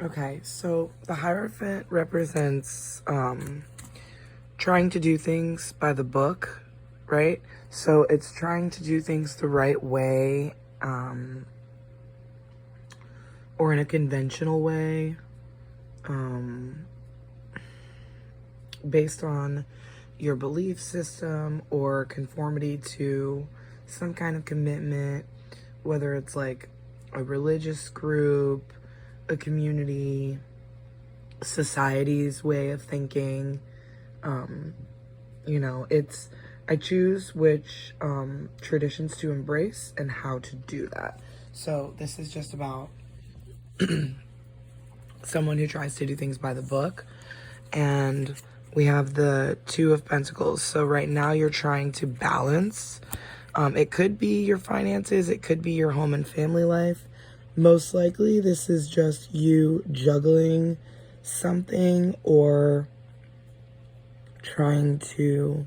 Okay, so the Hierophant represents trying to do things by the book, right? So it's trying to do things the right way, or in a conventional way, um, based on your belief system or conformity to some kind of commitment, whether it's like a religious group, a community, society's way of thinking. It's I choose which traditions to embrace and how to do that. So this is just about someone who tries to do things by the book. And we have the Two of Pentacles. So right now you're trying to balance. It could be your finances, it could be your home and family life. Most likely this is just you juggling something or trying to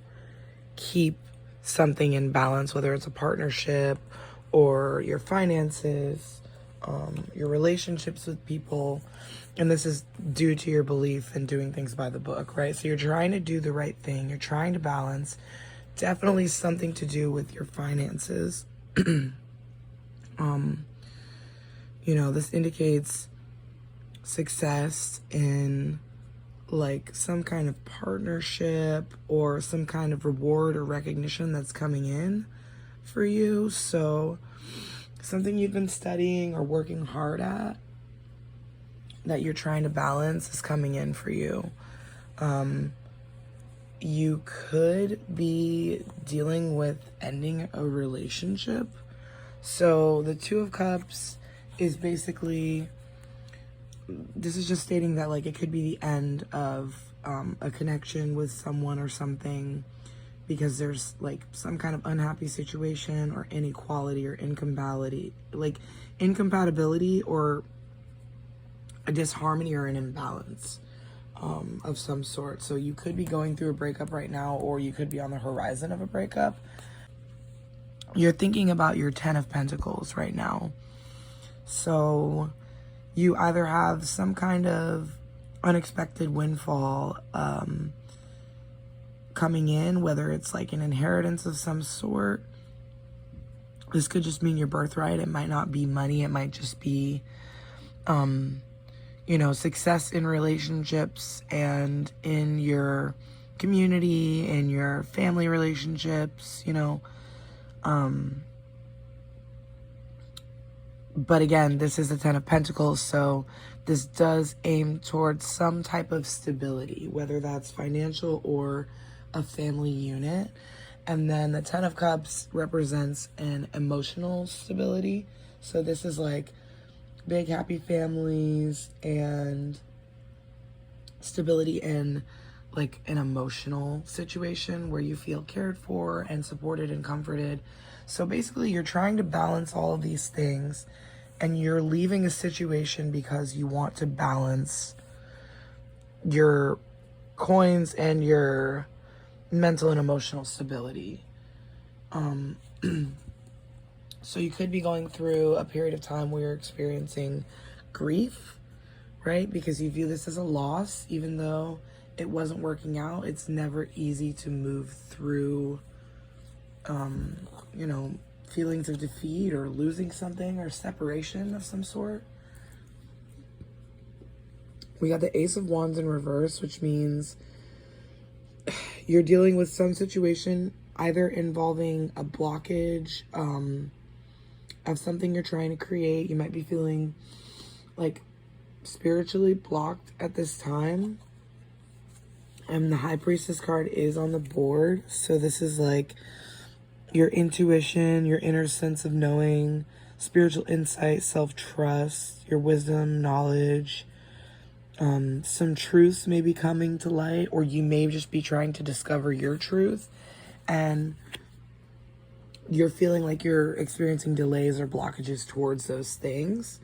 keep something in balance, whether it's a partnership or your finances, your relationships with people. And this is due to your belief in doing things by the book, right? So you're trying to do the right thing. You're trying to balance. Definitely something to do with your finances. This indicates success in like some kind of partnership or some kind of reward or recognition that's coming in for you. So something you've been studying or working hard at that you're trying to balance is coming in for you. You could be dealing with ending a relationship. So the Two of Cups is basically, this is just stating that like it could be the end of a connection with someone or something because there's like some kind of unhappy situation or inequality or incompatibility or a disharmony or an imbalance of some sort. So you could be going through a breakup right now, or you could be on the horizon of a breakup. You're thinking about your Ten of Pentacles right now. So you either have some kind of unexpected windfall coming in, whether it's like an inheritance of some sort. This could just mean your birthright. It might not be money. It might just be, success in relationships and in your community, in your family relationships, But again, this is the Ten of Pentacles, so this does aim towards some type of stability, whether that's financial or a family unit. And then the Ten of Cups represents an emotional stability. So this is like big happy families and stability in like an emotional situation where you feel cared for and supported and comforted. So basically you're trying to balance all of these things and you're leaving a situation because you want to balance your coins and your mental and emotional stability. So you could be going through a period of time where you're experiencing grief, right? Because you view this as a loss, even though it wasn't working out. It's never easy to move through, feelings of defeat or losing something or separation of some sort. We got the Ace of Wands in reverse, which means you're dealing with some situation either involving a blockage of something you're trying to create. You might be feeling like spiritually blocked at this time. And the High Priestess card is on the board. So this is like your intuition, your inner sense of knowing, spiritual insight, self-trust, your wisdom, knowledge. Some truths may be coming to light, or you may just be trying to discover your truth. And you're feeling like you're experiencing delays or blockages towards those things.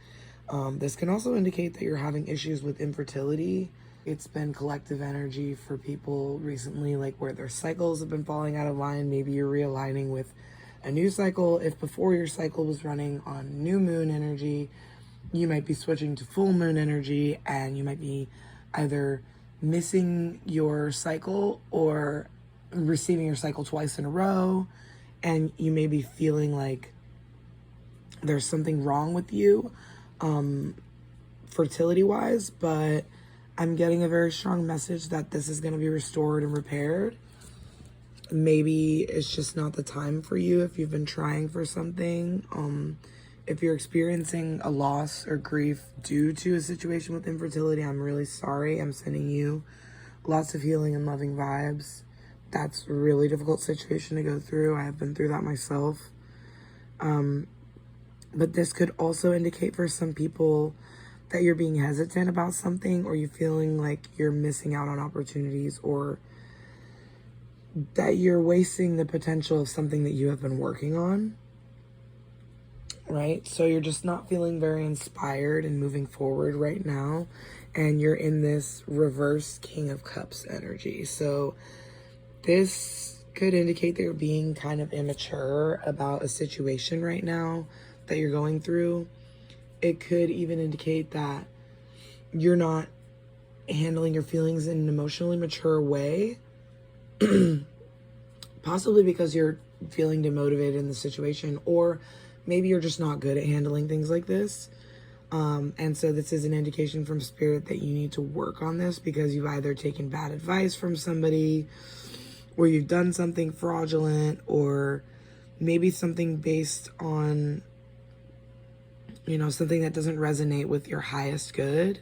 This can also indicate that you're having issues with infertility. It's been collective energy for people recently, like where their cycles have been falling out of line. Maybe you're realigning with a new cycle. If before your cycle was running on new moon energy, you might be switching to full moon energy, and you might be either missing your cycle or receiving your cycle twice in a row, and you may be feeling like there's something wrong with you, fertility wise, but I'm getting a very strong message that this is going to be restored and repaired. Maybe it's just not the time for you if you've been trying for something. If you're experiencing a loss or grief due to a situation with infertility, I'm really sorry. I'm sending you lots of healing and loving vibes. That's a really difficult situation to go through. I have been through that myself. But this could also indicate for some people that you're being hesitant about something, or you're feeling like you're missing out on opportunities, or that you're wasting the potential of something that you have been working on, right? So you're just not feeling very inspired and moving forward right now, and you're in this reverse King of Cups energy. So this could indicate that you're being kind of immature about a situation right now that you're going through. It could even indicate that you're not handling your feelings in an emotionally mature way, possibly because you're feeling demotivated in the situation, or maybe you're just not good at handling things like this. And so this is an indication from Spirit that you need to work on this, because you've either taken bad advice from somebody, or you've done something fraudulent, or maybe something based on, something that doesn't resonate with your highest good.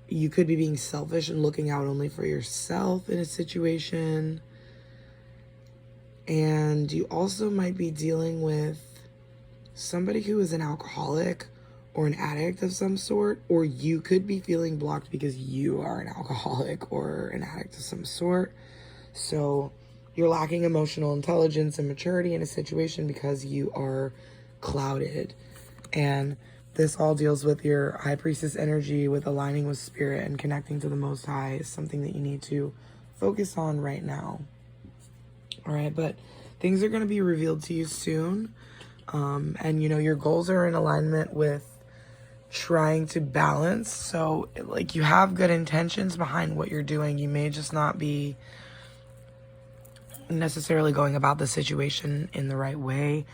You could be being selfish and looking out only for yourself in a situation. And you also might be dealing with somebody who is an alcoholic or an addict of some sort, or you could be feeling blocked because you are an alcoholic or an addict of some sort. So you're lacking emotional intelligence and maturity in a situation because you are clouded. And this all deals with your High Priestess energy, with aligning with Spirit and connecting to the Most High is something that you need to focus on right now. All right, but things are going to be revealed to you soon. And your goals are in alignment with trying to balance. So like, you have good intentions behind what you're doing. You may just not be necessarily going about the situation in the right way.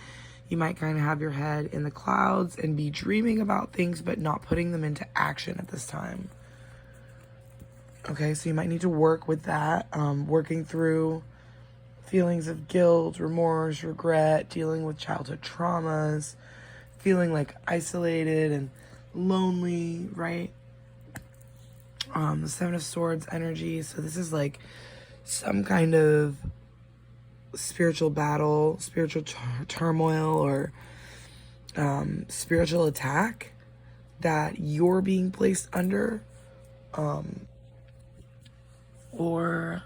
You might kind of have your head in the clouds and be dreaming about things, but not putting them into action at this time. Okay, so you might need to work with that, working through feelings of guilt, remorse, regret, dealing with childhood traumas, feeling like isolated and lonely, right? The Seven of Swords energy. So this is like some kind of spiritual battle, spiritual turmoil, or spiritual attack that you're being placed under, or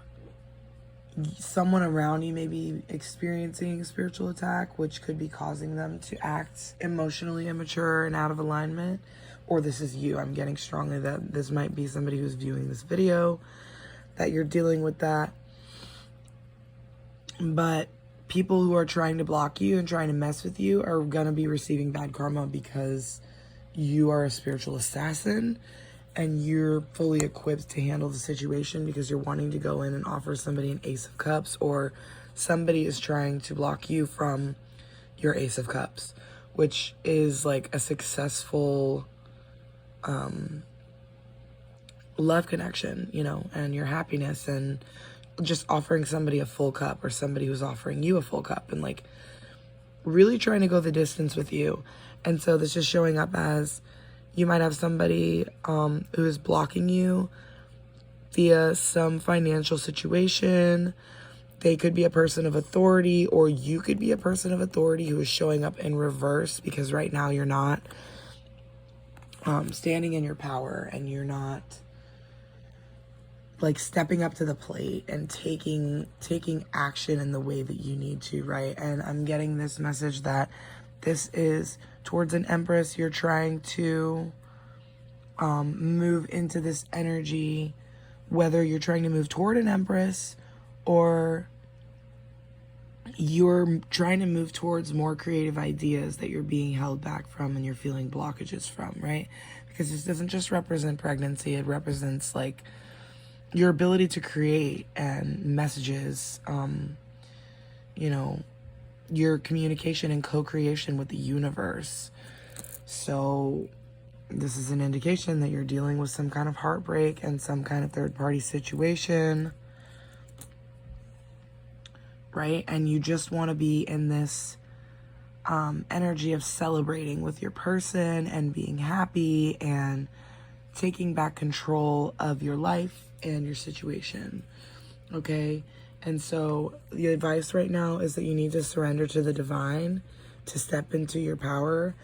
someone around you may be experiencing spiritual attack, which could be causing them to act emotionally immature and out of alignment. Or this is you. I'm getting strongly that this might be somebody who's viewing this video, that you're dealing with that. But people who are trying to block you and trying to mess with you are going to be receiving bad karma, because you are a spiritual assassin and you're fully equipped to handle the situation, because you're wanting to go in and offer somebody an Ace of Cups, or somebody is trying to block you from your Ace of Cups, which is like a successful love connection, and your happiness, and just offering somebody a full cup, or somebody who's offering you a full cup, and like really trying to go the distance with you. And so this is showing up as you might have somebody who is blocking you via some financial situation. They could be a person of authority, or you could be a person of authority who is showing up in reverse, because right now you're not standing in your power, and you're not like stepping up to the plate and taking action in the way that you need to, right? And I'm getting this message that this is towards an Empress. You're trying to move into this energy, whether you're trying to move toward an Empress, or you're trying to move towards more creative ideas that you're being held back from and you're feeling blockages from, right? Because this doesn't just represent pregnancy, it represents like your ability to create and messages, you know, your communication and co-creation with the universe. So this is an indication that you're dealing with some kind of heartbreak and some kind of third-party situation, right? And you just want to be in this energy of celebrating with your person and being happy and taking back control of your life and your situation, okay? And so the advice right now is that you need to surrender to the divine to step into your power.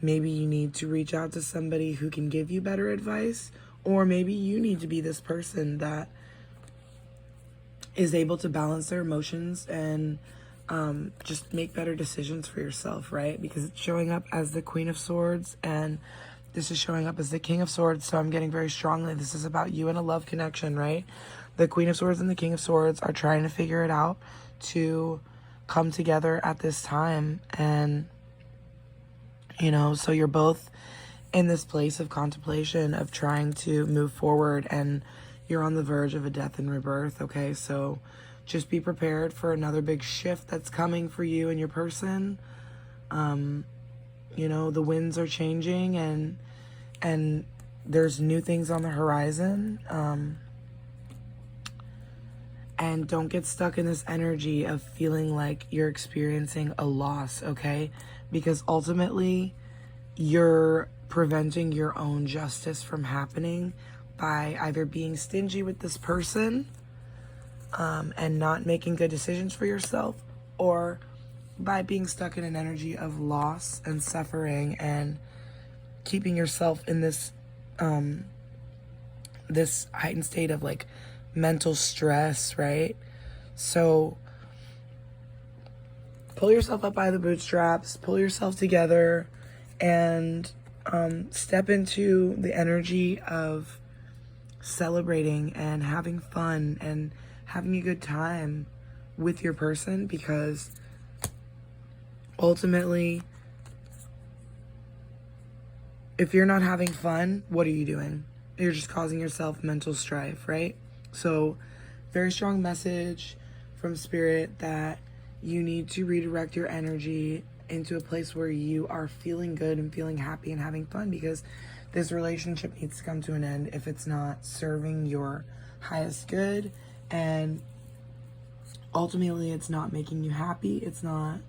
Maybe you need to reach out to somebody who can give you better advice, or maybe you need to be this person that is able to balance their emotions and just make better decisions for yourself, right? Because it's showing up as the Queen of Swords, and this is showing up as the King of Swords, so I'm getting very strongly this is about you and a love connection, right? The Queen of Swords and the King of Swords are trying to figure it out to come together at this time, and you know, so you're both in this place of contemplation of trying to move forward, and you're on the verge of a death and rebirth, okay? So just be prepared for another big shift that's coming for you and your person. You know, the winds are changing, and there's new things on the horizon. And don't get stuck in this energy of feeling like you're experiencing a loss, okay? Because ultimately, you're preventing your own justice from happening by either being stingy with this person and not making good decisions for yourself, or by being stuck in an energy of loss and suffering and keeping yourself in this this heightened state of like mental stress, right? So pull yourself up by the bootstraps, pull yourself together, and step into the energy of celebrating and having fun and having a good time with your person, because ultimately, if you're not having fun, what are you doing? You're just causing yourself mental strife, right? So, very strong message from Spirit that you need to redirect your energy into a place where you are feeling good and feeling happy and having fun, because this relationship needs to come to an end if it's not serving your highest good, and ultimately it's not making you happy, it's not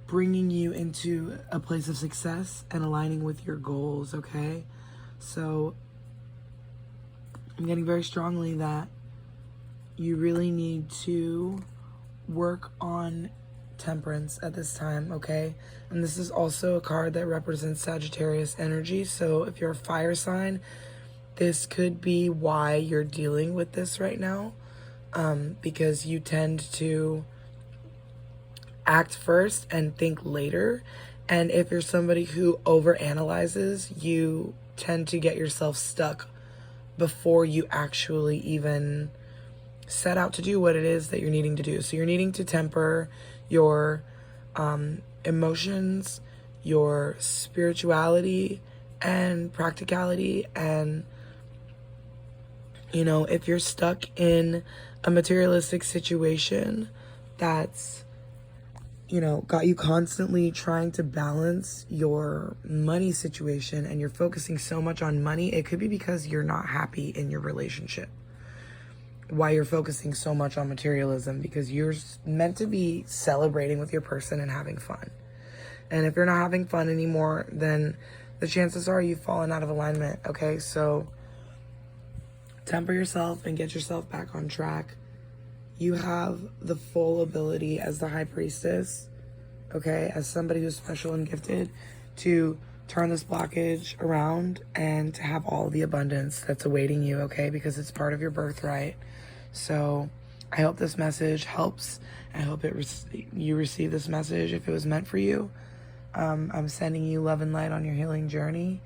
bringing you into a place of success and aligning with your goals, okay? So I'm getting very strongly that you really need to work on temperance at this time, okay? And this is also a card that represents Sagittarius energy, so if you're a fire sign, this could be why you're dealing with this right now, because you tend to act first and think later. And if you're somebody who overanalyzes, you tend to get yourself stuck before you actually even set out to do what it is that you're needing to do. So you're needing to temper your emotions, your spirituality, and practicality. And, you know, if you're stuck in a materialistic situation that's, you know, got you constantly trying to balance your money situation and you're focusing so much on money, it could be because you're not happy in your relationship. Why you're focusing so much on materialism, because you're meant to be celebrating with your person and having fun. And if you're not having fun anymore, then the chances are you've fallen out of alignment, okay? So temper yourself and get yourself back on track. You have the full ability as the High Priestess, okay, as somebody who's special and gifted, to turn this blockage around and to have all the abundance that's awaiting you, okay, because it's part of your birthright. So I hope this message helps. I hope you receive this message if it was meant for you. I'm sending you love and light on your healing journey.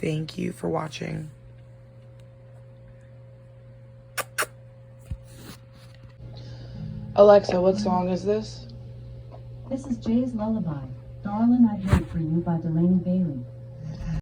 Thank you for watching. Alexa, what song is this? This is Jay's Lullaby, Darlin, I'd Wait for You by Delaney Bailey.